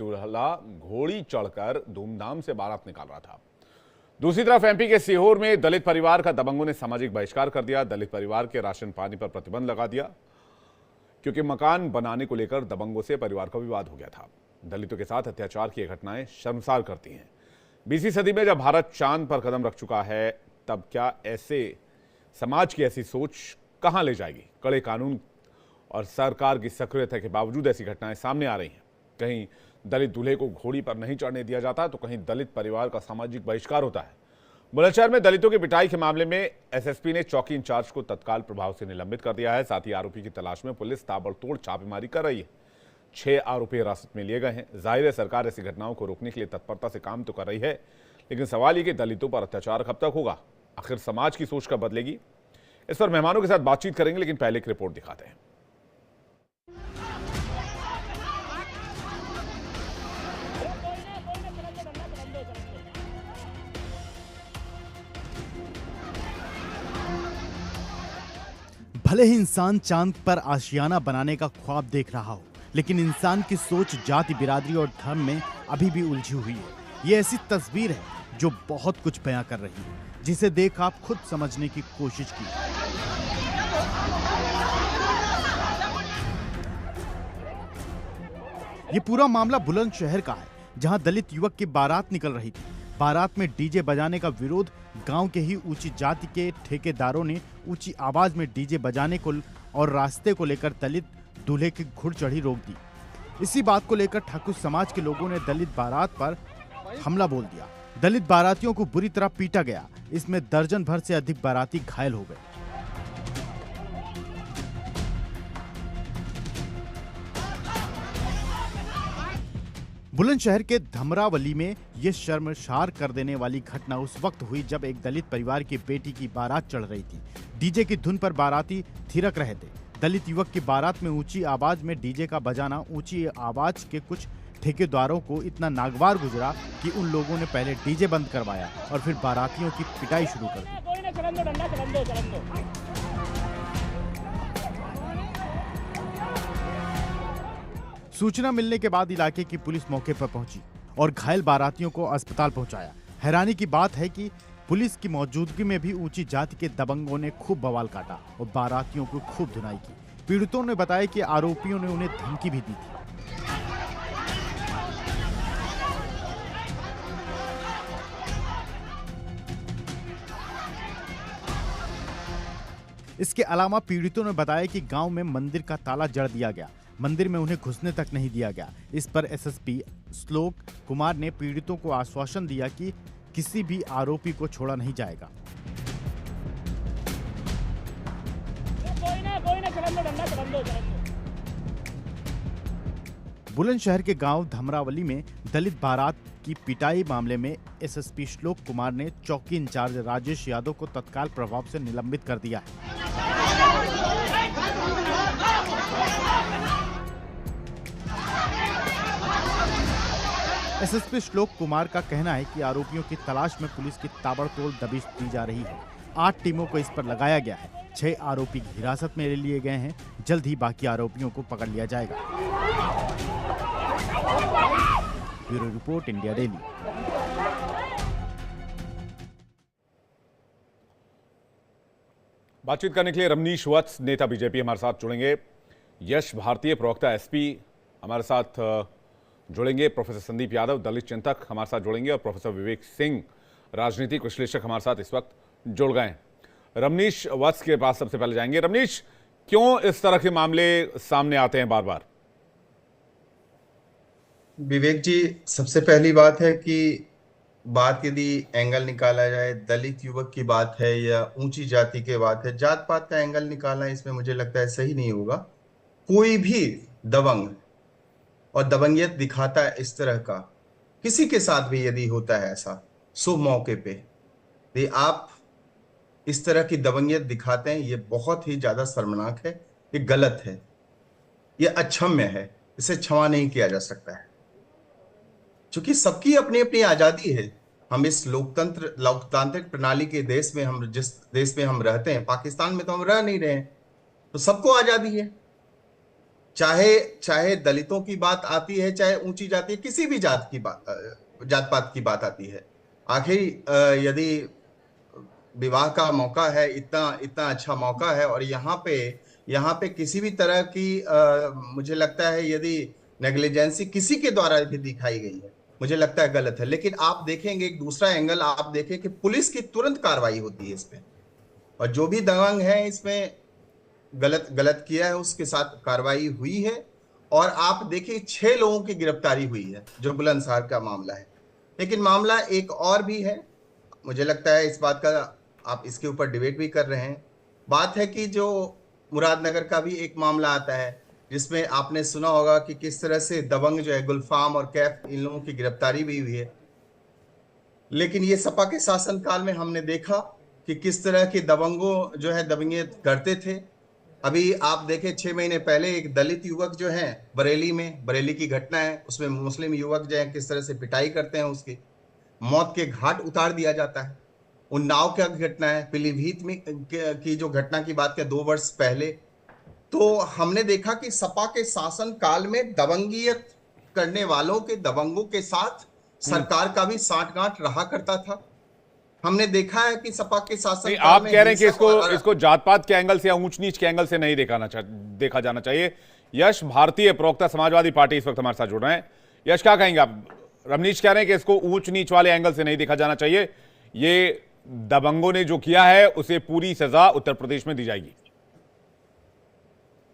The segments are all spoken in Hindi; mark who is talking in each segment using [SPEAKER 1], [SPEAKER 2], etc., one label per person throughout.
[SPEAKER 1] दूल्हा घोड़ी चढ़कर धूमधाम से बारात निकाल रहा था। दूसरी तरफ एमपी के सीहोर में दलित परिवार का दबंगों ने सामाजिक बहिष्कार कर दिया। दलित परिवार के राशन पानी पर प्रतिबंध लगा दिया क्योंकि मकान बनाने को लेकर दबंगों से परिवार का विवाद हो गया था। दलितों के साथ अत्याचार की घटनाएं शर्मसार करती हैं। 20वीं सदी में जब भारत चांद पर कदम रख चुका है, तब क्या ऐसे समाज की ऐसी सोच कहां ले जाएगी? कड़े कानून और सरकार की सक्रियता के बावजूद ऐसी घटनाएं सामने आ रही हैं। कहीं दलित दूल्हे को घोड़ी पर नहीं चढ़ने दिया जाता, तो कहीं दलित परिवार का सामाजिक बहिष्कार होता है। बुलंदशहर में दलितों की पिटाई के मामले में एसएसपी ने चौकी इंचार्ज को तत्काल प्रभाव से निलंबित कर दिया है। साथ ही आरोपी की तलाश में पुलिस ताबड़तोड़ छापेमारी कर रही है। 6 आरोपी हिरासत में लिए गए हैं। जाहिर है सरकार ऐसी घटनाओं को रोकने के लिए तत्परता से काम तो कर रही है, लेकिन सवाल ये कि दलितों पर अत्याचार कब तक होगा? आखिर समाज की सोच कब बदलेगी? इस पर मेहमानों के साथ बातचीत करेंगे, लेकिन पहले एक रिपोर्ट दिखाते हैं।
[SPEAKER 2] भले ही इंसान चांद पर आशियाना बनाने का ख्वाब देख रहा हो, लेकिन इंसान की सोच जाति, बिरादरी और धर्म में अभी भी उलझी हुई है। ये ऐसी तस्वीर है जो बहुत कुछ बयां कर रही है, जिसे देख आप खुद समझने की कोशिश की। ये पूरा मामला बुलंदशहर का है, जहां दलित युवक की बारात निकल रही थी। बारात में डीजे बजाने का विरोध गांव के ही ऊंची जाति के ठेकेदारों ने ऊंची आवाज में डीजे बजाने को और रास्ते को लेकर दलित दूल्हे की घुड़ चढ़ी रोक दी। इसी बात को लेकर ठाकुर समाज के लोगों ने दलित बारात पर हमला बोल दिया। दलित बारातियों को बुरी तरह पीटा गया। इसमें दर्जन भर से अधिक बाराती घायल हो गए। बुलंदशहर के धमरावली में ये शर्मसार कर देने वाली घटना उस वक्त हुई जब एक दलित परिवार की बेटी की बारात चढ़ रही थी। डीजे की धुन पर बाराती थिरक रहे थे। दलित युवक की बारात में ऊंची आवाज में डीजे का बजाना ऊंची आवाज के कुछ ठेकेदारों को इतना नागवार गुजरा कि उन लोगों ने पहले डीजे बंद करवाया और फिर बारातियों की पिटाई शुरू कर दी। सूचना मिलने के बाद इलाके की पुलिस मौके पर पहुंची और घायल बारातियों को अस्पताल पहुंचाया। हैरानी की बात है कि पुलिस की मौजूदगी में भी ऊंची जाति के दबंगों ने खूब बवाल काटा और बारातियों को खूब धुनाई की। पीड़ितों ने बताया कि आरोपियों ने उन्हें धमकी भी दी थी। इसके अलावा पीड़ितों ने बताया कि गांव में मंदिर का ताला जड़ दिया गया। मंदिर में उन्हें घुसने तक नहीं दिया गया। इस पर एसएसपी श्लोक कुमार ने पीड़ितों को आश्वासन दिया कि किसी भी आरोपी को छोड़ा नहीं जाएगा। बुलंदशहर के गांव धमरावली में दलित बारात की पिटाई मामले में एसएसपी श्लोक कुमार ने चौकी इंचार्ज राजेश यादव को तत्काल प्रभाव से निलंबित कर दिया है। एसएसपी श्लोक कुमार का कहना है कि आरोपियों की तलाश में पुलिस की ताबड़तोड़ दबिश दी जा रही है। 8 टीमों को इस पर लगाया गया है। 6 आरोपी हिरासत में ले लिए गए हैं। जल्द ही बाकी आरोपियों को पकड़ लिया जाएगा। Bureau report, India daily.
[SPEAKER 1] बातचीत करने के लिए रमनीश वत्स, नेता बीजेपी, हमारे साथ जुड़ेंगे। यश भारतीय प्रवक्ता एसपी हमारे साथ जुड़ेंगे। प्रोफेसर संदीप यादव, दलित चिंतक, हमारे साथ जुड़ेंगे और प्रोफेसर विवेक सिंह, राजनीतिक विश्लेषक, हमारे साथ इस वक्त जुड़ गए हैं। रमनीश वत्स के पास सबसे पहले जाएंगे। रमनीश, क्यों इस तरह के मामले सामने आते हैं बार बार?
[SPEAKER 3] विवेक जी, सबसे पहली बात है कि बात यदि एंगल निकाला जाए, दलित युवक की बात है या ऊंची जाति की बात है, जात पात का एंगल निकालना इसमें मुझे लगता है सही नहीं होगा। कोई भी दबंग और दबंगियत दिखाता है इस तरह का, किसी के साथ भी यदि होता है ऐसा शुभ मौके पे, यदि आप इस तरह की दबंगियत दिखाते हैं, ये बहुत ही ज्यादा शर्मनाक है, ये गलत है, ये अक्षम्य है, इसे क्षमा नहीं किया जा सकता है। क्योंकि सबकी अपनी अपनी आजादी है। हम इस लोकतांत्रिक प्रणाली के देश में, हम जिस देश में हम रहते हैं, पाकिस्तान में तो हम रह नहीं रहे हैं, तो सबको आजादी है। चाहे चाहे दलितों की बात आती है, चाहे ऊंची जाति, किसी भी जात की बात, जात पात की बात आती है, आखिर यदि विवाह का मौका है, इतना इतना अच्छा मौका है, और यहाँ पे किसी भी तरह की मुझे लगता है यदि नेग्लिजेंसी किसी के द्वारा भी दिखाई गई है, मुझे लगता है गलत है। लेकिन आप देखेंगे एक दूसरा एंगल, आप देखें कि पुलिस की तुरंत कार्रवाई होती है इसमें, और जो भी दबंग है इसमें गलत गलत किया है उसके साथ कार्रवाई हुई है। और आप देखिए 6 लोगों की गिरफ्तारी हुई है, जो बुलंदशहर का मामला है। लेकिन मामला एक और भी है, मुझे लगता है इस बात का आप इसके ऊपर डिबेट भी कर रहे हैं। बात है कि जो मुरादनगर का भी एक मामला आता है, जिसमें आपने सुना होगा कि किस तरह से दबंग जो है गुलफाम और कैफ, इन लोगों की गिरफ्तारी भी हुई है। लेकिन ये सपा के शासनकाल में हमने देखा कि किस तरह के दबंगों जो है दबंगियत करते थे। अभी आप देखें 6 महीने पहले एक दलित युवक जो है बरेली की घटना है, उसमें मुस्लिम युवक जो है किस तरह से पिटाई करते हैं, उसकी मौत के घाट उतार दिया जाता है। उन्नाव का घटना है, पीलीभीत में की जो घटना की बात है 2 वर्ष पहले। तो हमने देखा कि सपा के शासन काल में दबंगियत करने वालों के, दबंगों के साथ सरकार का भी साठगांठ रहा करता था। हमने देखा है कि सपा के शासन
[SPEAKER 1] नहीं,
[SPEAKER 3] काल
[SPEAKER 1] आप
[SPEAKER 3] में
[SPEAKER 1] कह रहे हैं कि
[SPEAKER 3] हिंसक
[SPEAKER 1] इसको जात पात के एंगल से या ऊंच नीच के एंगल से नहीं देखा जाना चाहिए। यश भारतीय, प्रवक्ता समाजवादी पार्टी, इस वक्त हमारे साथ जुड़ रहे हैं। यश, क्या कहेंगे आप? रमनीश कह रहे हैं कि इसको ऊंच नीच वाले एंगल से नहीं देखा जाना चाहिए, ये दबंगों ने जो किया है उसे पूरी सजा उत्तर प्रदेश में दी जाएगी।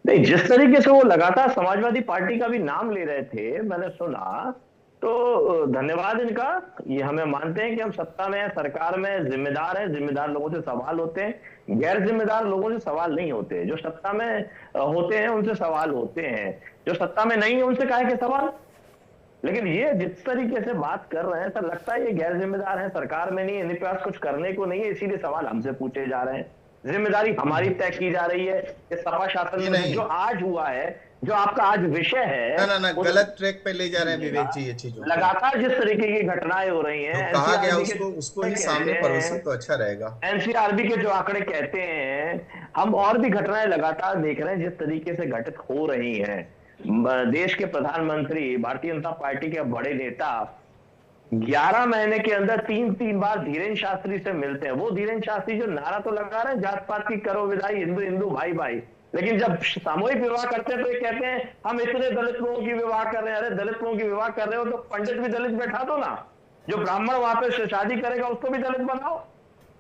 [SPEAKER 4] नहीं, जिस तरीके से वो लगातार समाजवादी पार्टी का भी नाम ले रहे थे, मैंने सुना, तो धन्यवाद इनका। ये हमें मानते हैं कि हम सत्ता में हैं, सरकार में जिम्मेदार हैं, जिम्मेदार लोगों से सवाल होते हैं, गैर जिम्मेदार लोगों से सवाल नहीं होते। जो सत्ता में होते हैं उनसे सवाल होते हैं, जो सत्ता में नहीं है उनसे काहे के सवाल। लेकिन ये जिस तरीके से बात कर रहे हैं, सर लगता है ये गैर जिम्मेदार है, सरकार में नहीं है, इनके पास कुछ करने को नहीं है, इसीलिए सवाल हमसे पूछे जा रहे हैं। जिम्मेदारी हमारी तय की जा रही है कि सपा शासन में जो आज हुआ है, जो आपका आज विषय है,
[SPEAKER 3] ना गलत ट्रैक पे ले जा रहे हैं विवेक जी ये चीजों।
[SPEAKER 4] लगातार जिस तरीके की घटनाएं हो रही हैं,
[SPEAKER 3] कहा गया उसको ही सामने परोसा तो अच्छा रहेगा।
[SPEAKER 4] एनसीआरबी के जो आंकड़े कहते हैं, हम और भी घटनाएं लगातार देख रहे हैं जिस तरीके से घटित हो रही हैं। देश के प्रधानमंत्री, भारतीय जनता पार्टी के बड़े नेता 11 महीने के अंदर 3 बार धीरेन्द्र शास्त्री से मिलते हैं। वो धीरेन्द्र शास्त्री जो नारा तो लगा रहे हैं जात पात की करो विदाई, हिंदू हिंदू भाई भाई, लेकिन जब सामूहिक विवाह करते हैं तो ये कहते हैं हम इतने दलित लोगों की विवाह कर रहे हैं। अरे दलित लोगों की विवाह कर रहे हो तो पंडित भी दलित बैठा दो ना, जो ब्राह्मण वहां पे शादी करेगा उसको भी दलित बनाओ,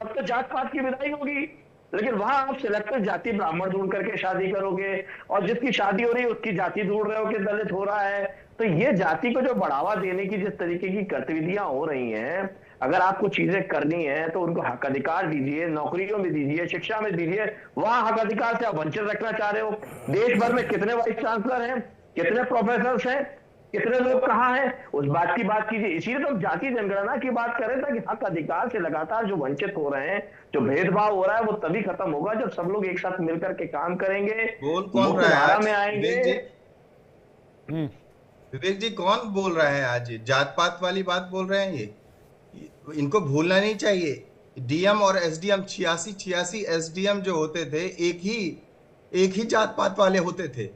[SPEAKER 4] अब तो जात पात की विदाई होगी। लेकिन वहां आप सिलेक्टेड जाति ब्राह्मण ढूंढ करके शादी करोगे, और जिसकी शादी हो रही है उसकी जाति ढूंढ रहे हो कि दलित हो रहा है। तो ये जाति को जो बढ़ावा देने की जिस तरीके की गतिविधियां हो रही हैं, अगर आपको चीजें करनी है तो उनको हक अधिकार दीजिए, नौकरियों में दीजिए, शिक्षा में दीजिए। वहां हक अधिकार से आप वंचित रखना चाह रहे हो। देश भर में कितने वाइस चांसलर हैं, कितने प्रोफेसर हैं, कितने लोग कहाँ हैं, उस बात की बात कीजिए। इसीलिए तो हम जाति जनगणना की बात करें ताकि हक अधिकार से लगातार जो वंचित हो रहे हैं, जो भेदभाव हो रहा है, वो तभी खत्म होगा जब सब लोग एक साथ मिलकर के काम करेंगे, मुख्यधारा में आएंगे।
[SPEAKER 3] विवेक जी कौन बोल रहा है आज? जात पात वाली बात बोल रहे हैं ये, इनको भूलना नहीं चाहिए। डीएम और एसडीएम 86 एसडीएम जो होते थे एक ही जात पात वाले होते थे,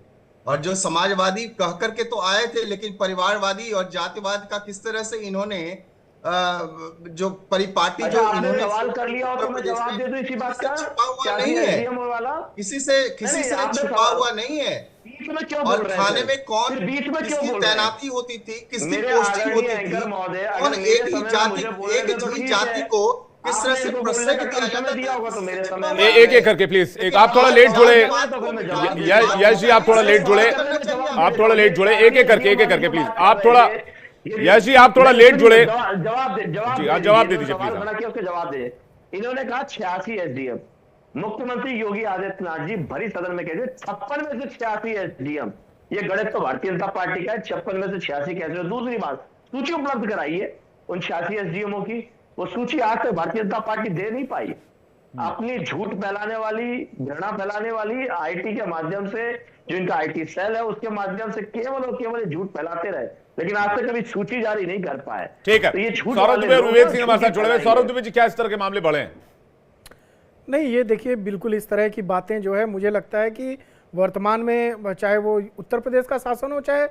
[SPEAKER 3] और जो समाजवादी कह करके तो आए थे, लेकिन परिवारवादी और जातिवाद का किस तरह से इन्होंने जो परिपाटी जो इन्होंने
[SPEAKER 4] सवाल कर लिया हो तो मैं जवाब दे दूं इसी बात का।
[SPEAKER 3] छुपा हुआ नहीं है, किसी से छुपा हुआ नहीं है।
[SPEAKER 4] बीच में क्यों बोल रहे हैं?
[SPEAKER 3] थाने में कौन,
[SPEAKER 4] बीच में क्यों
[SPEAKER 3] किसकी तैनाती होती थी, किसकी पोस्टिंग होती थी, और एक ही जाति को किस तरह से प्रोत्साहित किया जाता है।
[SPEAKER 1] एक एक करके प्लीज, एक आप थोड़ा लेट जुड़े, यश जी आप थोड़ा लेट जुड़े, एक एक करके प्लीज, आप थोड़ा, यश जी आप थोड़ा लेट जुड़े, जवाब दे दीजिए प्लीज।
[SPEAKER 4] उसके जवाब दे। इन्होंने कहा 86 एसडीएम, मुख्यमंत्री योगी आदित्यनाथ जी भरी सदन में कहते 56 में से 86 एसडीएम, ये गणित तो भारतीय जनता पार्टी का है, 56 में से 86 कैसे। दूसरी बात, सूची उपलब्ध कराइए उन 86 एसडीएमओ की। वो सूची आज तक भारतीय जनता पार्टी दे नहीं पाई। अपनी झूठ फैलाने वाली, घृणा फैलाने वाली आईटी के माध्यम से, जो इनका आईटी सेल है उसके माध्यम से केवल और केवल झूठ फैलाते रहे, लेकिन आज तक कभी सूची जारी नहीं कर पाए।
[SPEAKER 1] ठीक है,
[SPEAKER 4] तो ये झूठ।
[SPEAKER 1] सौरभ दुबे और विवेक सिंह हमारे साथ जुड़े हुए। सौरभ दुबे जी, क्या इस तरह के मामले बढ़े हैं?
[SPEAKER 5] नहीं, ये देखिए बिल्कुल इस तरह की बातें जो है मुझे लगता है कि वर्तमान में चाहे वो उत्तर प्रदेश का शासन हो चाहे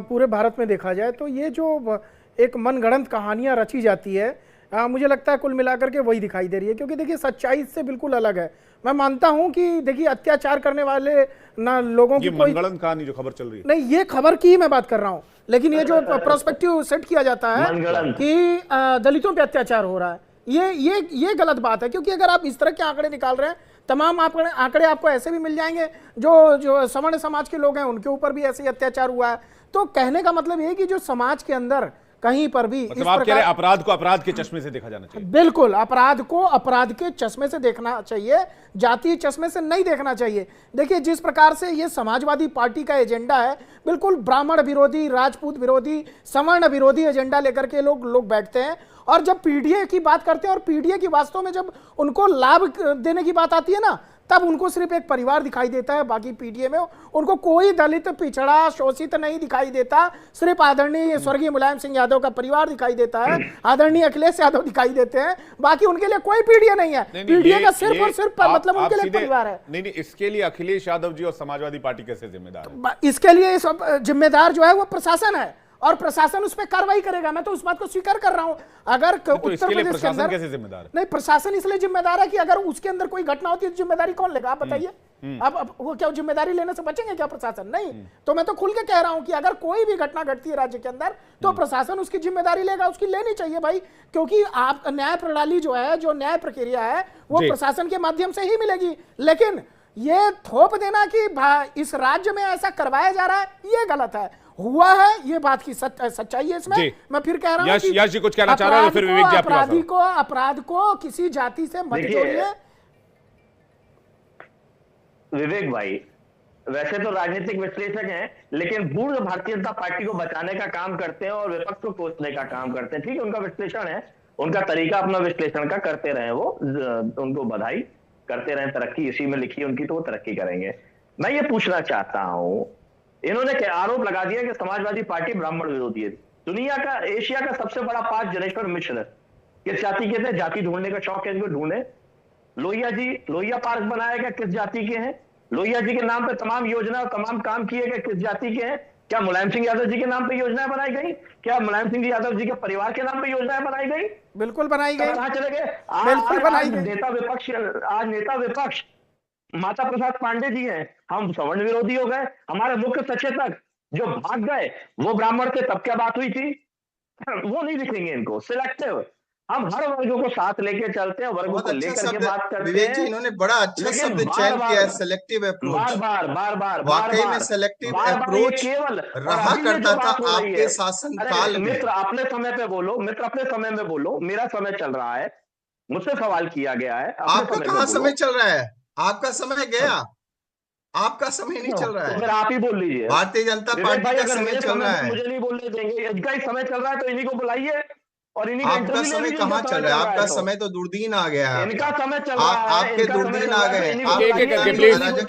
[SPEAKER 5] पूरे भारत में देखा जाए, तो ये जो एक मनगढ़ंत कहानियां रची जाती है, मुझे लगता है कुल मिलाकर के वही दिखाई दे रही है। क्योंकि देखिए सच्चाई इससे बिल्कुल अलग है। मैं मानता हूं कि देखिए अत्याचार करने वाले ना लोगों की कोई
[SPEAKER 1] मनगढ़ंत कहानी जो खबर चल रही है,
[SPEAKER 5] नहीं, ये खबर की ही मैं बात कर रहा हूं, लेकिन ये जो प्रोस्पेक्टिव सेट किया जाता है कि दलितों पे अत्याचार हो रहा है, ये गलत बात है। क्योंकि अगर आप इस तरह के आंकड़े निकाल रहे हैं, तमाम आंकड़े आपको ऐसे भी मिल जाएंगे जो सवर्ण समाज के लोग हैं उनके ऊपर भी ऐसे ही अत्याचार हुआ है। तो कहने का मतलब ये कि जो समाज के अंदर कहीं पर भी
[SPEAKER 1] मतलब आप कह रहे हैं अपराध को अपराध के चश्मे से देखा जाना चाहिए।
[SPEAKER 5] बिल्कुल, अपराध को अपराध के चश्मे से देखना चाहिए, जातीय चश्मे से नहीं देखना चाहिए। देखिए जिस प्रकार से ये समाजवादी पार्टी का एजेंडा है, बिल्कुल ब्राह्मण विरोधी, राजपूत विरोधी, सवर्ण विरोधी एजेंडा लेकर के लोग बैठते हैं। और जब पीडीए की बात करते हैं और पीडीए की वास्तव में जब उनको लाभ देने की बात आती है ना, तब उनको सिर्फ एक परिवार दिखाई देता है। बाकी पीडीए में उनको कोई दलित, पिछड़ा, शोषित नहीं दिखाई देता। सिर्फ आदरणीय स्वर्गीय मुलायम सिंह यादव का परिवार दिखाई देता है, आदरणीय अखिलेश यादव दिखाई देते हैं। बाकी उनके लिए कोई पीडीए नहीं है। पीडीए का सिर्फ और सिर्फ मतलब उनके लिए परिवार है।
[SPEAKER 1] नहीं, इसके लिए अखिलेश यादव जी और समाजवादी पार्टी कैसे जिम्मेदार है?
[SPEAKER 5] इसके लिए जिम्मेदार जो है वो प्रशासन है, और प्रशासन उस पर कार्रवाई करेगा। मैं तो उस बात को स्वीकार कर रहा हूं। अगर उत्तर प्रदेश के अंदर
[SPEAKER 1] कैसे जिम्मेदार है?
[SPEAKER 5] नहीं, प्रशासन इसलिए जिम्मेदार है कि अगर उसके अंदर कोई घटना होती है तो जिम्मेदारी कौन लेगा? आप बताइए। अब वो क्या जिम्मेदारी लेने से बचेंगे क्या प्रशासन? नहीं। तो मैं तो खुल के कह रहा हूं कि अगर कोई भी घटना घटती है राज्य के अंदर तो प्रशासन उसकी जिम्मेदारी लेगा, उसकी लेनी चाहिए भाई। क्योंकि आप न्याय प्रणाली जो है, जो न्याय प्रक्रिया है, वो प्रशासन के माध्यम से ही मिलेगी। लेकिन ये थोप देना कि इस राज्य में ऐसा करवाया जा रहा है, ये गलत है। हुआ है, ये बात की सच्चाई है इसमें। मैं फिर कह रहा हूं कि
[SPEAKER 1] यश जी कुछ कहना चाह रहे हैं, फिर विवेक जी
[SPEAKER 5] अपराध को किसी जाति से मत जोड़िए।
[SPEAKER 4] विवेक भाई वैसे तो राजनीतिक विश्लेषक हैं, लेकिन पूर्ण भारतीय जनता पार्टी को बचाने का काम करते हैं और विपक्ष को कोसने का काम करते हैं। ठीक है, उनका विश्लेषण है, उनका तरीका अपना विश्लेषण का करते रहे, वो उनको बधाई करते रहे। तरक्की इसी में लिखी उनकी, तो वो तरक्की करेंगे। मैं ये पूछना चाहता हूं, इन्होंने आरोप लगा दिया कि समाजवादी पार्टी ब्राह्मण विरोधी है। दुनिया का, एशिया का सबसे बड़ा पार्ट जनेश्वर मिश्र किस जाति के थे? जाति ढूंढने का शौक है इनको, ढूंढे। लोहिया जी, लोहिया पार्क बनाया गया, किस जाति के हैं? लोहिया जी के नाम पे तमाम योजना और तमाम काम किए गए, किस जाति के हैं? क्या मुलायम सिंह यादव जी के नाम पे योजनाएं बनाई गई? क्या मुलायम सिंह यादव जी के परिवार के नाम पे योजनाएं बनाई गई?
[SPEAKER 5] बिल्कुल बनाई गई।
[SPEAKER 4] कहां चले गए?
[SPEAKER 5] आज
[SPEAKER 4] नेता विपक्ष माता प्रसाद पांडे जी हैं, हम सवर्ण विरोधी हो गए। हमारे मुख्य सचेतक जो भाग गए वो ब्राह्मण थे, तब क्या बात हुई थी? वो नहीं दिखेंगे इनको। सिलेक्टिव, हम हर वर्गों को साथ लेके चलते हैं, वर्गों को लेकर के बात करते हैं।
[SPEAKER 3] विवेक जी, इन्होंने बड़ा अच्छा शब्द चयन किया है, सेलेक्टिव अप्रोच।
[SPEAKER 4] बार
[SPEAKER 3] वाकई में सेलेक्टिव अप्रोच
[SPEAKER 4] केवल
[SPEAKER 3] रहा करता था आपके शासन काल में।
[SPEAKER 4] मित्र अपने समय पे बोलो, मित्र अपने समय में बोलो, मेरा समय चल रहा है, मुझसे सवाल किया गया है।
[SPEAKER 3] आपका कहाँ समय चल रहा है? आपका समय गया, आपका समय नहीं चल रहा है।
[SPEAKER 4] तो फिर आप ही बोल लीजिए।
[SPEAKER 3] भारतीय जनता पार्टी का समय चल रहा है।
[SPEAKER 4] मुझे नहीं बोलने देंगे, इनका ही समय चल रहा है, तो इन्हीं को बुलाइए और इन्हीं
[SPEAKER 3] आपका समय कहाँ चल रहा है? आपका समय तो दूरदीन आ गया है।
[SPEAKER 4] इनका समय चल रहा है,
[SPEAKER 3] आपके दूरदीन आ गए।
[SPEAKER 1] एक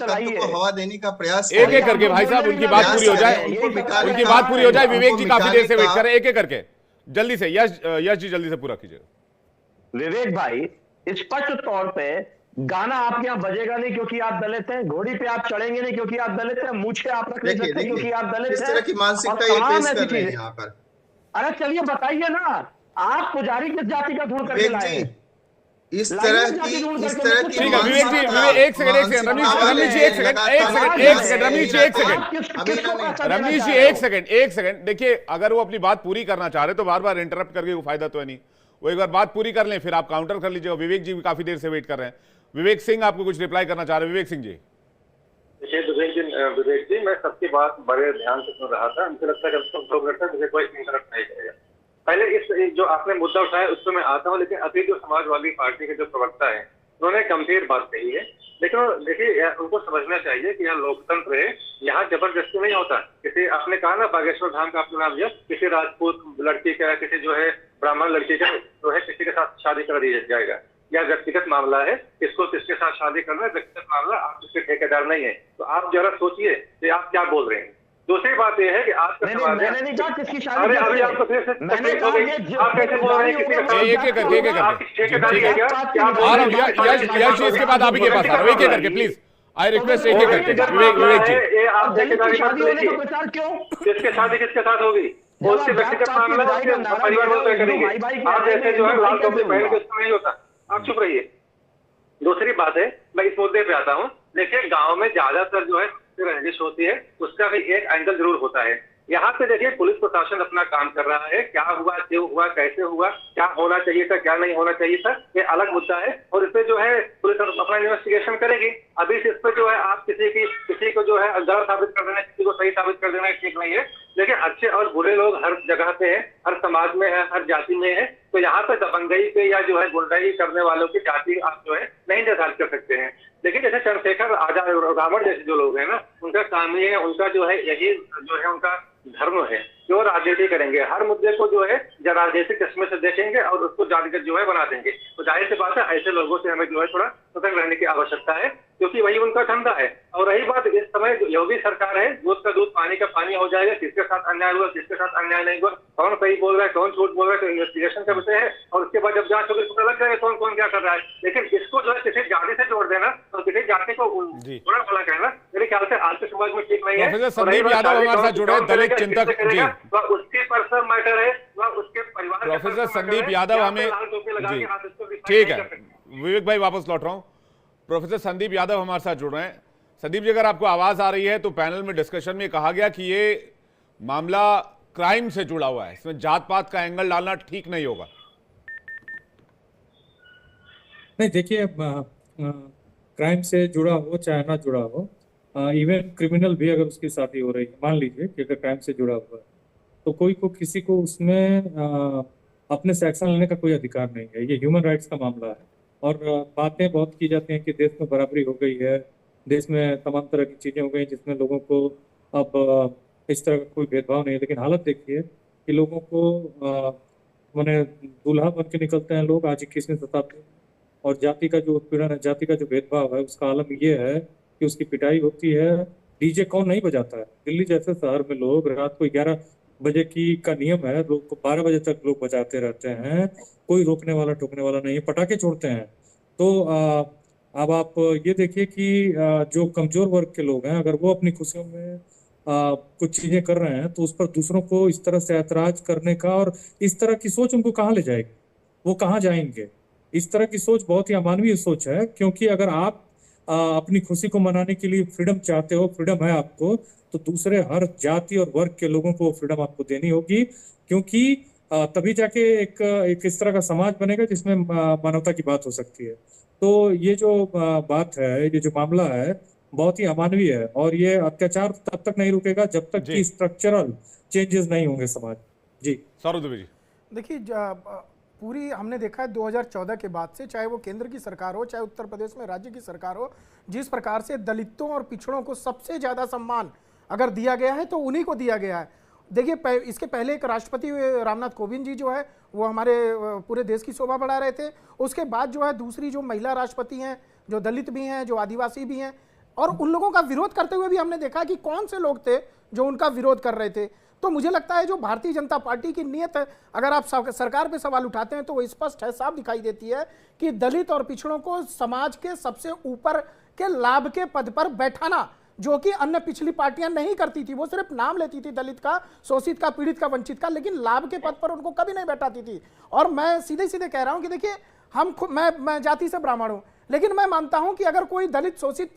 [SPEAKER 3] तत्व को हवा देने का प्रयास,
[SPEAKER 1] एक एक करके भाई साहब, उनकी बात पूरी हो जाए, उनकी बात पूरी हो जाए। विवेक जी काफी देर से वेट कर रहे हैं, एक एक करके जल्दी से। यश जी जल्दी से पूरा कीजिए।
[SPEAKER 4] विवेक भाई, स्पष्ट तौर पे गाना आपके यहाँ बजेगा नहीं क्योंकि आप दलित हैं, घोड़ी पे आप चढ़ेंगे नहीं क्योंकि आप दलित हैं, मूछे आप रख ले सकते हैं क्योंकि आप दलित हैं।
[SPEAKER 3] इस तरह की मानसिकता ये पेश कर रहे हैं यहाँ पर।
[SPEAKER 4] अरे चलिए बताइए ना, आप पुजारी किस जाति का ढूंढ करके लाए?
[SPEAKER 3] इस तरह की
[SPEAKER 1] ठीक है विवेक जी, एक सेकंड रमनीश जी, एक सेकंड देखिए, अगर वो अपनी बात पूरी करना चाह रहे तो बार बार इंटरप्ट करके कोई फायदा तो है नहीं। वो एक बार बात पूरी कर लें, फिर आप काउंटर कर लीजिएगा। विवेक जी भी काफी देर से वेट कर रहे हैं। विवेक सिंह आपको कुछ रिप्लाई करना चाह रहे हैं? विवेक सिंह जी।
[SPEAKER 6] विवेक जी, मैं सबकी बात बड़े ध्यान से सुन रहा था। मुझे लगता है जब तक 2 मिनट तक मुझे कोई इंटरप्ट नहीं करेगा। पहले इस जो आपने मुद्दा उठाया उस पर मैं आता हूँ, लेकिन अभी जो समाजवादी पार्टी के जो प्रवक्ता है उन्होंने गंभीर बात कही है। लेकिन देखिए, उनको समझना चाहिए कि यहाँ लोकतंत्र है, यहाँ जबरदस्ती नहीं होता। किसी, आपने कहा ना बागेश्वर धाम का आपने नाम लिया, किसी राजपूत लड़की का, किसी जो है ब्राह्मण लड़की का जो है किसी के साथ शादी कर दिया जाएगा, या व्यक्तिगत मामला है, किसको किसके साथ शादी करना है व्यक्तिगत मामला, आप इसके ठेकेदार नहीं है। तो आप जरा सोचिए कि आप क्या बोल रहे हैं। दूसरी बात यह है कि आज का सवाल है,
[SPEAKER 4] मैंने नहीं कहा किसकी शादी,
[SPEAKER 6] अरे अभी आपको फिर से
[SPEAKER 4] मैंने कहा
[SPEAKER 6] आप कैसे बोल रहे हैं किसी का
[SPEAKER 1] एक एक करके
[SPEAKER 6] ठेकेदारी है क्या?
[SPEAKER 1] यश जी इसके बाद आप ही के पास आ रहा हूं, एक एक करके प्लीज आई रिक्वेस्ट एक
[SPEAKER 4] तो
[SPEAKER 1] ही
[SPEAKER 4] वो
[SPEAKER 1] करते
[SPEAKER 4] ये
[SPEAKER 1] हैं विवेक जी।
[SPEAKER 6] ये आप
[SPEAKER 4] अब दलित की शादी होने का
[SPEAKER 6] देखिए
[SPEAKER 4] प्रचार क्यों?
[SPEAKER 6] किसके साथ होगी वो उसके व्यक्तिगत मामला है, उसके परिवार वाले तय करेंगे। आप जैसे जो है लाल टोपी पहन के उसमें नहीं होता, आप चुप रहिए। दूसरी बात है, मैं इस मुद्दे पे आता हूँ। देखिए गांव में ज्यादातर जो है रंजिश होती है, उसका भी एक एंगल जरूर होता है। यहाँ पे देखिए पुलिस प्रशासन अपना काम कर रहा है, क्या हुआ, क्यों हुआ, कैसे हुआ, क्या होना चाहिए था, क्या नहीं होना चाहिए था, ये अलग मुद्दा है और इस पे जो है पुलिस अपना इन्वेस्टिगेशन करेगी। अभी इस पे जो है आप किसी को जो है गलत साबित कर देना, किसी को सही साबित कर देना ठीक नहीं है। लेकिन अच्छे और बुरे लोग हर जगह पे है, हर समाज में है, हर जाति में है। तो यहाँ पे दबंगई पे या जो है गुंडाई करने वालों की जाति आप जो है नहीं निर्धारित कर सकते हैं। लेकिन जैसे चंद्रशेखर आजाद, रावण जैसे जो लोग हैं ना, उनका काम ये है, उनका जो है यही जो है उनका धर्म है, जो राजनीति करेंगे, हर मुद्दे को जो है राजनीतिक चश्मे से देखेंगे और उसको जानकर जो है बना देंगे। तो जाहिर सी बात है ऐसे लोगों से हमें जो है थोड़ा सतर्क रहने की आवश्यकता है, क्योंकि वही उनका धंधा है। और रही बात, इस समय योगी सरकार है, दूध का दूध पानी का पानी हो जाएगा, किसके साथ अन्याय हुआ, किसके साथ अन्याय नहीं हुआ, कौन सही बोल रहा है, कौन झूठ बोल रहा है, तो इन्वेस्टिगेशन का विषय है और उसके बाद जब जांच होगी पता लग जाएगा कौन कौन क्या कर रहा है। लेकिन इसको जो है किसी जाति से जोड़ देना और किसी जाति को थोड़ा भला कहना मेरे ख्याल से आज के समाज में ठीक नहीं है।
[SPEAKER 1] प्रोफेसर संदीप यादव हमारे साथ जुड़े, दलित चिंतक जी,
[SPEAKER 6] उसके पर्सनल मैटर है, वह उसके परिवार।
[SPEAKER 1] प्रोफेसर संदीप यादव हमें जी ठीक है, विवेक भाई वापस लौट रहा हूं। प्रोफेसर संदीप यादव हमारे साथ जुड़ रहे हैं। संदीप जी, अगर आपको आवाज आ रही है तो पैनल में डिस्कशन में कहा गया कि ये मामला क्राइम से जुड़ा हुआ है, इसमें जात पात का एंगल डालना ठीक नहीं होगा।
[SPEAKER 7] नहीं देखिए, क्राइम से जुड़ा हो चाहे ना जुड़ा हो, इवन क्रिमिनल भी अगर उसकी शादी हो रही है, मान लीजिए कि अगर क्राइम से जुड़ा हुआ है, तो कोई को किसी को उसमें अपने से एक्शन लेने का कोई अधिकार नहीं है। ये ह्यूमन राइट्स का मामला है। और बातें बहुत की जाती हैं कि देश में बराबरी हो गई है, देश में तमाम तरह की चीजें हो गई जिसमें लोगों को अब इस तरह का कोई भेदभाव नहीं है। लेकिन हालत देखिए कि लोगों को माने दूल्हा बन के निकलते हैं लोग आज 21वीं शताब्दी में, और जाति का जो उत्पीड़न है, जाति का जो भेदभाव है, उसका आलम ये है कि उसकी पिटाई होती है। डीजे कौन नहीं बजाता है? दिल्ली जैसे शहर में लोग रात को 11 बजे का नियम है, लोग को 12 बजे तक लोग बजाते रहते हैं, कोई रोकने वाला टोकने वाला नहीं है, पटाखे छोड़ते हैं। तो अब आप ये देखिए कि जो कमजोर वर्ग के लोग हैं, अगर वो अपनी खुशियों में कुछ चीजें कर रहे हैं तो उस पर दूसरों को इस तरह से ऐतराज करने का और इस तरह की सोच उनको कहाँ ले जाएगी, वो कहाँ जाएंगे? इस तरह की सोच बहुत ही अमानवीय सोच है। क्योंकि अगर आप अपनी खुशी को मनाने के लिए फ्रीडम चाहते हो, फ्रीडम है आपको, तो दूसरे हर जाति और वर्ग के लोगों को फ्रीडम आपको देनी होगी। क्योंकि तभी जाके एक इस तरह का समाज बनेगा जिसमें मानवता की बात हो सकती है। तो ये जो बात है, ये जो मामला है, बहुत ही अमानवीय है और ये अत्याचार तब तक नहीं रुकेगा जब तक कि स्ट्रक्चरल चेंजेस नहीं होंगे समाज। जी
[SPEAKER 1] सौरभ दुबे जी,
[SPEAKER 5] देखिए पूरी हमने देखा है 2014 के बाद से, चाहे वो केंद्र की सरकार हो चाहे उत्तर प्रदेश में राज्य की सरकार हो, जिस प्रकार से दलितों और पिछड़ों को सबसे ज्यादा सम्मान अगर दिया गया है तो उन्हीं को दिया गया है। देखिए इसके पहले एक राष्ट्रपति रामनाथ कोविंद जी जो है वो हमारे पूरे देश की शोभा बढ़ा रहे थे। उसके बाद जो है दूसरी जो महिला राष्ट्रपति हैं, जो दलित भी हैं, जो आदिवासी भी हैं, और उन लोगों का विरोध करते हुए भी हमने देखा कि कौन से लोग थे जो उनका विरोध कर रहे थे। तो मुझे लगता है जो भारतीय जनता पार्टी की नीयत है, अगर आप सरकार पे सवाल उठाते हैं तो वो स्पष्ट है, साफ दिखाई देती है कि दलित और पिछड़ों को समाज के सबसे ऊपर के लाभ के पद पर बैठाना, जो कि अन्य पिछली पार्टियां नहीं करती थी। वो सिर्फ नाम लेती थी दलित का, शोषित का, पीड़ित का, वंचित का, लेकिन लाभ के पद पर उनको कभी नहीं बैठाती थी। और मैं सीधे सीधे कह रहा हूं कि देखिए मैं जाति से ब्राह्मण हूं, लेकिन मैं मानता हूं कि अगर कोई दलित, शोषित,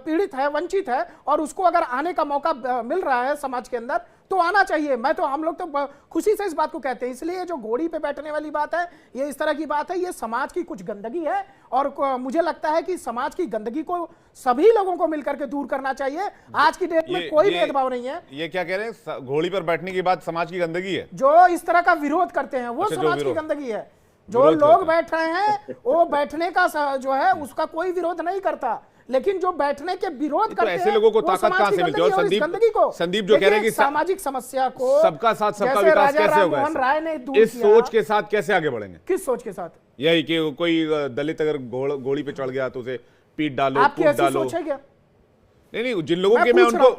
[SPEAKER 5] पीड़ित है, वंचित है और उसको अगर आने का मौका मिल रहा है समाज के अंदर तो आना चाहिए। हम लोग तो खुशी से इस बात को कहते हैं। इसलिए जो घोड़ी पे बैठने वाली बात है, ये इस तरह की बात है, ये समाज की कुछ गंदगी है और मुझे लगता है कि समाज की गंदगी को सभी लोगों को मिलकर के दूर करना चाहिए। आज की डेट में कोई भेदभाव नहीं है।
[SPEAKER 1] ये क्या कह रहे हैं, घोड़ी पर बैठने की बात समाज की गंदगी है?
[SPEAKER 5] जो इस तरह का विरोध करते हैं वो समाज की गंदगी है। जो लोग बैठ रहे हैं वो बैठने का जो है उसका कोई विरोध नहीं करता, लेकिन जो बैठने के विरोध करते हैं,
[SPEAKER 1] ऐसे लोगों को ताकत कहां से मिलती है? और संदीप जो कह रहे हैं कि
[SPEAKER 5] सामाजिक समस्या को
[SPEAKER 1] सबका साथ सबका विकास कैसे होगा,
[SPEAKER 5] राय ने दूर
[SPEAKER 1] इस सोच के साथ कैसे आगे बढ़ेंगे?
[SPEAKER 5] किस सोच के साथ?
[SPEAKER 1] यही कि कोई दलित अगर घोड़ी पे चढ़ गया तो उसे पीट डालो,
[SPEAKER 5] आपकी
[SPEAKER 1] कूट
[SPEAKER 5] ऐसी
[SPEAKER 1] डालो।
[SPEAKER 5] सोच है क्या?
[SPEAKER 1] नहीं, जिन लोगों के मैं उनको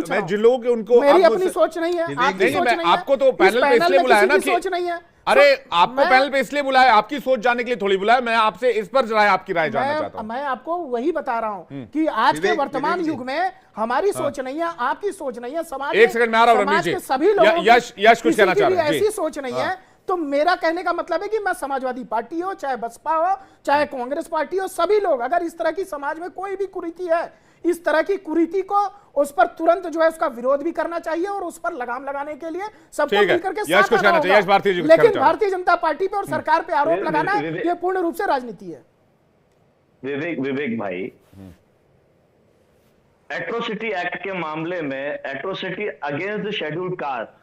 [SPEAKER 1] मैं जिन लोगों के उनको
[SPEAKER 5] मेरी अपनी सोच नहीं है, आपकी सोच नहीं है।
[SPEAKER 1] आपको तो पैनल पे इसलिए बुलाया ना कि
[SPEAKER 5] सोच नहीं है,
[SPEAKER 1] अरे आपको पैनल पे इसलिए बुलाया, आपकी सोच जानने के लिए थोड़ी बुलाया, मैं आपसे इस पर जरा आपकी राय जानना चाहता हूं।
[SPEAKER 5] मैं आपको वही बता रहा हूं कि आज के वर्तमान युग में हमारी सोच नहीं है, आपकी सोच नहीं है, समाज
[SPEAKER 1] एक सेकंड में आ रहा हूं रमनीश जी,
[SPEAKER 5] सभी लोगों
[SPEAKER 1] यश कुछ कहना चाह रहे हैं,
[SPEAKER 5] ऐसी सोच नहीं है। तो मेरा कहने का मतलब है कि मैं समाजवादी पार्टी हो, चाहे बसपा हो, चाहे कांग्रेस पार्टी हो, सभी लोग अगर इस तरह की समाज में कोई भी कुरीति है, इस तरह की कुरीति को उस पर तुरंत जो है उसका विरोध भी करना चाहिए और उस पर लगाम लगाने के लिए सबको मिलकर के साथ आना होगा। लेकिन भारतीय जनता पार्टी पे और सरकार पे आरोप लगाना ये पूर्ण रूप से राजनीति है।
[SPEAKER 4] विवेक भाई, एट्रोसिटी एक्ट के मामले में atrocity against the scheduled caste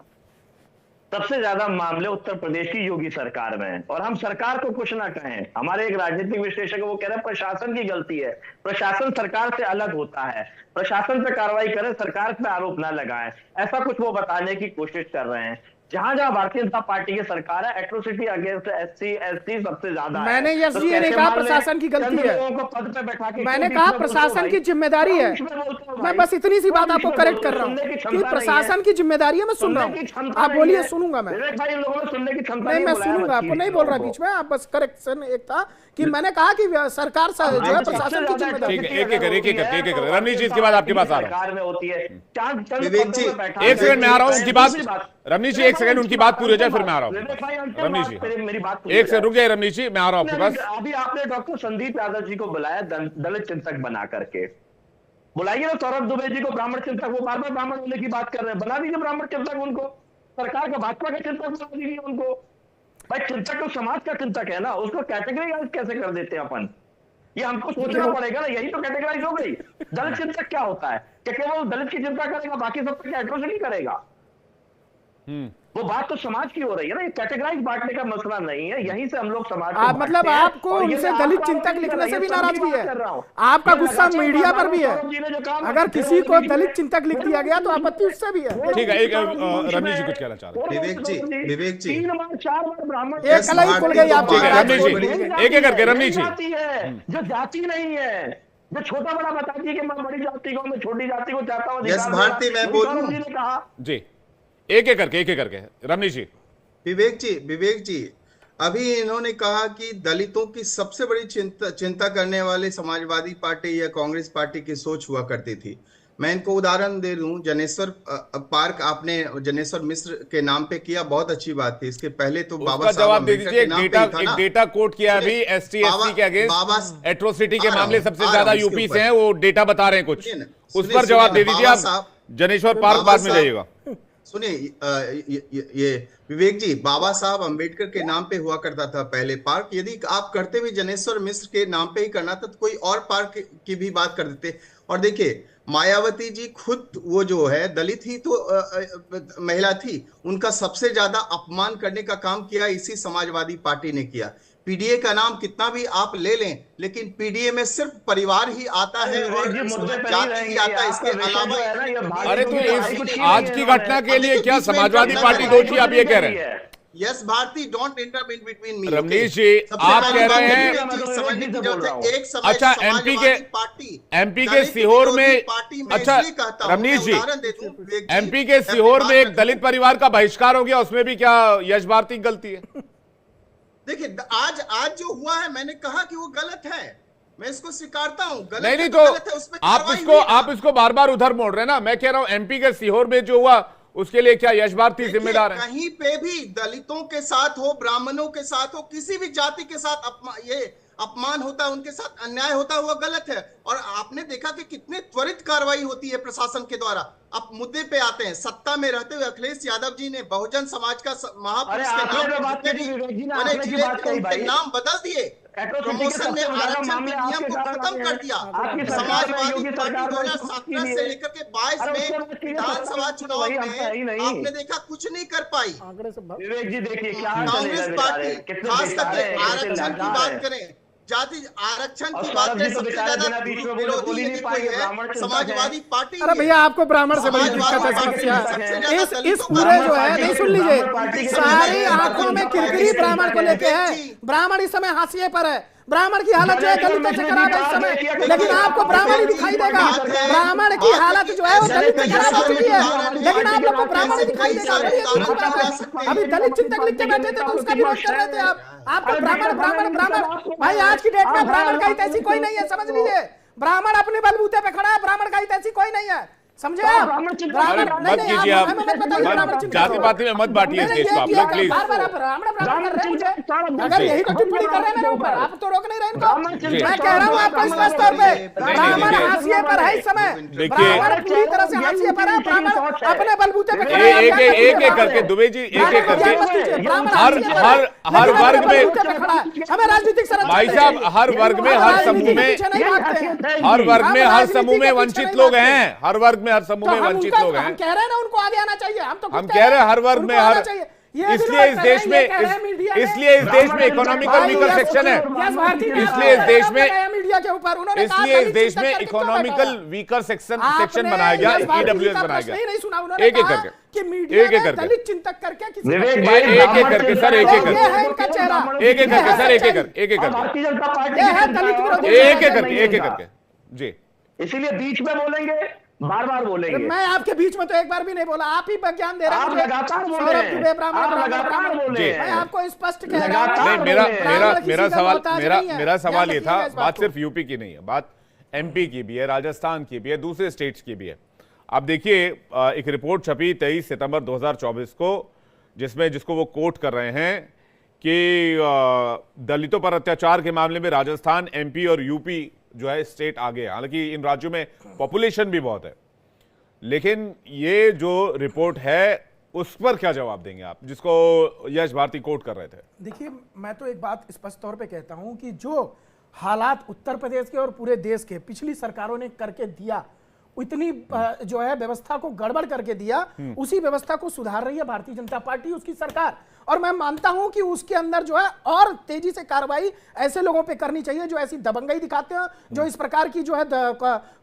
[SPEAKER 4] सबसे ज्यादा मामले उत्तर प्रदेश की योगी सरकार में है। और हम सरकार को कुछ ना कहें, हमारे एक राजनीतिक विश्लेषक वो कह रहे हैं प्रशासन की गलती है, प्रशासन सरकार से अलग होता है, प्रशासन पे कार्रवाई करें, सरकार पे आरोप ना लगाएं, ऐसा कुछ वो बताने की कोशिश कर रहे हैं। जहां जहां भारतीय जनता पार्टी की सरकार है, एट्रोसिटी अगेंस्ट SC ST सबसे ज्यादा है।
[SPEAKER 5] मैंने यस जी नहीं कहा प्रशासन की गलती है,
[SPEAKER 4] पद पे बैठा के
[SPEAKER 5] मैंने कहा प्रशासन की जिम्मेदारी है। मैं बस इतनी सी बात आपको करेक्ट कर रहा हूँ कि प्रशासन की जिम्मेदारी है। मैं सुन रहा हूँ, आप बोलिए, सुनूंगा मैं।
[SPEAKER 4] भाई, इन लोगों में सुनने की क्षमता
[SPEAKER 5] नहीं, मैं सुनूंगा, आपको नहीं बोल रहा बीच में। आप बस करेक्शन एक था कि मैंने कहा कि सरकार जो है प्रशासन की जिम्मेदारी।
[SPEAKER 1] एक रमनीश जी, इसके बाद आपके पास आ रहा हूं।
[SPEAKER 4] में होती है।
[SPEAKER 1] एक सेकंड में आ रहा हूं, उनकी बात, रमनीश जी एक सेकंड उनकी बात पूरी हो जाए फिर मैं आ रहा हूं। रमनीश जी
[SPEAKER 4] मेरी बात
[SPEAKER 1] एक सेकंड रुक जाइए, रमनीश जी मैं आ रहा हूं आपके पास।
[SPEAKER 4] अभी आपने डॉक्टर संदीप यादव जी को बुलाया दलित चिंतक बना करके, बुलाइए ना सौरभ दुबे जी को ब्राह्मण चिंतक, वो बार बार ब्राह्मण होने की बात कर रहे हैं, बना दीजिए ब्राह्मण चिंतक उनको, सरकार का भाजपा का चिंतक बना दीजिए उनको। भाई चिंतक तो समाज का चिंतक है ना, उसको कैटेगराइज कैसे कर देते हैं अपन, ये हमको सोचना पड़ेगा ना। यही तो कैटेगराइज हो गई। दलित चिंतक क्या होता है, क्या केवल दलित की चिंता करेगा, बाकी सब पे क्या एट्रोसिटी करेगा? वो बात तो समाज की हो रही है ना, ये कैटेगराइज बांटने का मसला नहीं है। यहीं से हम लोग समाज
[SPEAKER 5] आप मतलब आपको उनसे दलित चिंतक लिखने से भी नाराजगी है, आपका गुस्सा मीडिया पर भी है। अगर किसी को दलित चिंतक लिख दिया गया तो आपत्ति उससे भी है।
[SPEAKER 1] ठीक है, एक रमनीश जी कुछ कहना चाह रहे
[SPEAKER 3] हैं। विवेक जी
[SPEAKER 4] 3 बार 4 बार ब्राह्मण
[SPEAKER 5] एक कला ही खुल गई आपकी।
[SPEAKER 1] एक एक करके रमनीश जी,
[SPEAKER 4] जो जाति नहीं है, जो छोटा बड़ा बताती है कि मैं बड़ी जाति को, मैं छोटी जाति को चाहता हूँ।
[SPEAKER 3] यस भारती, मैं बोलूं
[SPEAKER 1] जी, एक एक करके रमनीश जी।
[SPEAKER 3] विवेक जी अभी इन्होंने कहा कि दलितों की सबसे बड़ी चिंता करने वाले समाजवादी पार्टी या कांग्रेस पार्टी की सोच हुआ करती थी। मैं इनको उदाहरण दे दूं, जनेश्वर पार्क आपने जनेश्वर मिश्र के नाम पे किया, बहुत अच्छी बात थी। इसके पहले तो बाबा साहब
[SPEAKER 1] जवाब दे दीजिए, एक डेटा कोट किया अभी ST SC के अगेंस्ट एट्रोसिटी के मामले सबसे ज्यादा यूपी से हैं, वो डेटा बता रहे हैं कुछ, उस पर जवाब दे दीजिए आप। जनेश्वर पार्क बाद में जाइएगा।
[SPEAKER 3] सुनिए ये विवेक जी, बाबा साहब अंबेडकर के नाम पे हुआ करता था पहले पार्क। यदि आप करते भी जनेश्वर मिश्र के नाम पे ही करना था तो कोई और पार्क की भी बात कर देते। और देखिए मायावती जी खुद वो जो है दलित ही तो महिला थी, उनका सबसे ज्यादा अपमान करने का काम किया इसी समाजवादी पार्टी ने किया। पीडीए का नाम कितना भी आप ले लें, लेकिन पीडीए में सिर्फ परिवार ही आता है और जाति ही आता है, इसके अलावा।
[SPEAKER 1] अरे तो आज की घटना के लिए क्या समाजवादी पार्टी दोषी, आप ये कह रहे हैं?
[SPEAKER 3] Yes Bharti, don't intervene between me.
[SPEAKER 1] Ramneesh ji आप कह रहे हैं, अच्छा एमपी के सीहोर में, अच्छा रमनीश जी एमपी के सीहोर में एक दलित परिवार का बहिष्कार हो गया, उसमें भी क्या यश भारती की गलती है?
[SPEAKER 3] देखिए आज जो हुआ है, मैंने कहा कि वो गलत है, मैं इसको स्वीकारता हूं।
[SPEAKER 1] नहीं तो आप इसको बार बार उधर मोड़ रहे हैं ना। मैं कह रहा हूं एमपी के सीहोर में जो हुआ उसके लिए क्या यश भारती जिम्मेदार है?
[SPEAKER 3] कहीं पे भी दलितों के साथ हो, ब्राह्मणों के साथ हो, किसी भी जाति के साथ अपमान होता है, उनके साथ अन्याय होता है, वो गलत है। और आपने देखा कि कितने त्वरित कार्रवाई होती है प्रशासन के द्वारा। अब मुद्दे पे आते हैं, सत्ता में रहते हुए अखिलेश यादव जी ने बहुजन समाज का महापुरुष के नाम बदल दिए, प्रमोशन में आरक्षण के नियम को खत्म कर दिया। समाजवादी पार्टी 2017 से लेकर के 22 में विधानसभा चुनाव में आपने देखा कुछ नहीं कर पाई।
[SPEAKER 4] विवेक जी देखिए क्या
[SPEAKER 3] कांग्रेस पार्टी खास करके आरक्षण की बात करें, जाति आरक्षण की बात करें, सबसे ज्यादा विरोधी यदि कोई है समाजवादी पार्टी।
[SPEAKER 5] अरे भैया आपको ब्राह्मण से बड़ी दिक्कत है, समस्या इस पूरे जो है, नहीं सुन लीजिए, सारी आंखों में किरकिरी ब्राह्मण को लेके है। ब्राह्मण इस समय हाशिए पर है, ब्राह्मण की हालत जो है दलितों से खराब है इस समय, लेकिन आपको ब्राह्मण ही दिखाई देगा। ब्राह्मण की हालत जो है वो दलित से खराब हो चुकी है, लेकिन आप लोग को ब्राह्मण ही दिखाई देगा। अभी दलित चिंतक लिख के बैठे थे तो उसका विरोध कर रहे थे आपको ब्राह्मण ब्राह्मण ब्राह्मण। भाई आज की डेट में ब्राह्मण का हित ऐसी कोई नहीं है, समझ लीजिए। ब्राह्मण अपने बलबूते पे खड़ा है, ब्राह्मण का हित ऐसी कोई नहीं है, समझे आप?
[SPEAKER 1] मत कीजिए आप, जाति पाति में मत बांटिए इस देश को आप लोग प्लीज।
[SPEAKER 5] अगर यही तो टिप्पणी कर रहे हैं मेरे ऊपर, आप तो रोक नहीं रहे इनको। मैं कह रहा हूँ आपको स्पष्ट तौर पे, ब्राह्मण हाशिए पर है इस समय, ब्राह्मण पूरी तरह से हाशिए पर है। ब्राह्मण अपने बलबूते पे खड़े हैं।
[SPEAKER 1] एक एक करके दुबे जी, एक एक करके हर वर्ग में,
[SPEAKER 5] हमें राजनीतिक
[SPEAKER 1] भाई साहब हर वर्ग में, हर समूह में, हर वर्ग में, हर समूह में वंचित लोग हैं, हर वर्ग में, हर समूह में वंचित लोग हैं।
[SPEAKER 5] हम कह रहे हैं ना उनको आगे आना चाहिए,
[SPEAKER 1] हम कह रहे हैं हर वर्ग में, हर इसलिए इस देश में इकोनॉमिकल वीकर सेक्शन है, इसलिए इस देश में इकोनॉमिकल वीकर सेक्शन बनाया गया, ईडब्ल्यूएस बनाया गया। एक एक करके, एक एक करके,
[SPEAKER 5] दलित चिंतक करके,
[SPEAKER 1] एक एक करके सर, एक एक करके, एक एक करके सर, एक एक करके, एक एक करके, एक एक करके, एक एक करके जी।
[SPEAKER 4] इसीलिए बीच में बोलेंगे, बार बार बोलेंगे।
[SPEAKER 5] मैं आपके बीच में तो एक बार भी नहीं बोला, आप ही ज्ञान दे रहे हैं।
[SPEAKER 4] आप लगातार बोल रहे हैं,
[SPEAKER 5] ब्राह्मण बोल रहे हैं। मैं आपको स्पष्ट कह रहा हूं।
[SPEAKER 1] नहीं, मेरा सवाल ये था, बात सिर्फ यूपी की नहीं है, बात एमपी की भी है, राजस्थान की भी है, दूसरे स्टेट्स की भी है। अब देखिए एक रिपोर्ट छपी 23 सितंबर 2024 को, जिसको वो कोट कर रहे हैं कि दलितों पर अत्याचार के मामले में राजस्थान, एमपी और यूपी जो है स्टेट आगे है। हालांकि इन राज्यों में पॉपुलेशन भी बहुत है, लेकिन ये जो रिपोर्ट है उस पर क्या जवाब देंगे आप, जिसको यश भारती कोट कर रहे थे?
[SPEAKER 5] देखिए, मैं तो एक बात स्पष्ट तौर पे कहता हूं कि जो हालात उत्तर प्रदेश के और पूरे देश के पिछली सरकारों ने करके दिया, इतनी जो है व्यवस्था को गड़बड़ करके दिया, उसी व्यवस्था को सुधार रही है भारतीय जनता पार्टी, उसकी सरकार। और मैं मानता हूं कि उसके अंदर जो है और तेजी से कार्रवाई ऐसे लोगों पे करनी चाहिए जो ऐसी दबंगई दिखाते हो, जो इस प्रकार की जो है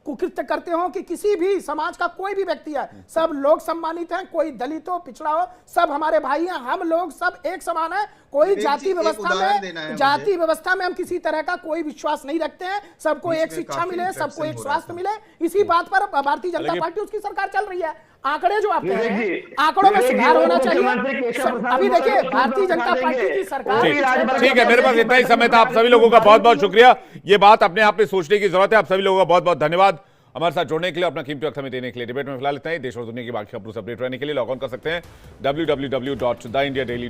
[SPEAKER 5] कुकृत्य करते हो कि किसी भी समाज का कोई भी व्यक्ति है, सब लोग सम्मानित हैं, कोई दलित हो, पिछड़ा हो, सब हमारे भाई हैं, हम लोग सब एक समान है। कोई जाति व्यवस्था में हम किसी तरह का कोई विश्वास नहीं रखते हैं। सबको एक शिक्षा मिले, सबको एक स्वास्थ्य मिले, इसी बात पर भारतीय जनता पार्टी, उसकी सरकार चल रही है। आंकड़े जो आप कह रहे हैं, आंकड़ों में सुधार होना चाहिए। अभी देखिए भारतीय जनता पार्टी की सरकार,
[SPEAKER 1] ठीक है, मेरे पास इतना ही समय था। आप सभी लोगों का बहुत बहुत शुक्रिया। ये बात अपने आप में सोचने की जरूरत है। आप सभी लोगों का बहुत बहुत धन्यवाद हमारे साथ जुड़ने के लिए, अपना कीमती वक्त हमें देने के लिए। डिबेट में फिलहाल इतना ही। देश और दुनिया की बाकी खबरों से अपडेट रहने के लिए लॉग ऑन कर सकते हैं www.theindiadaily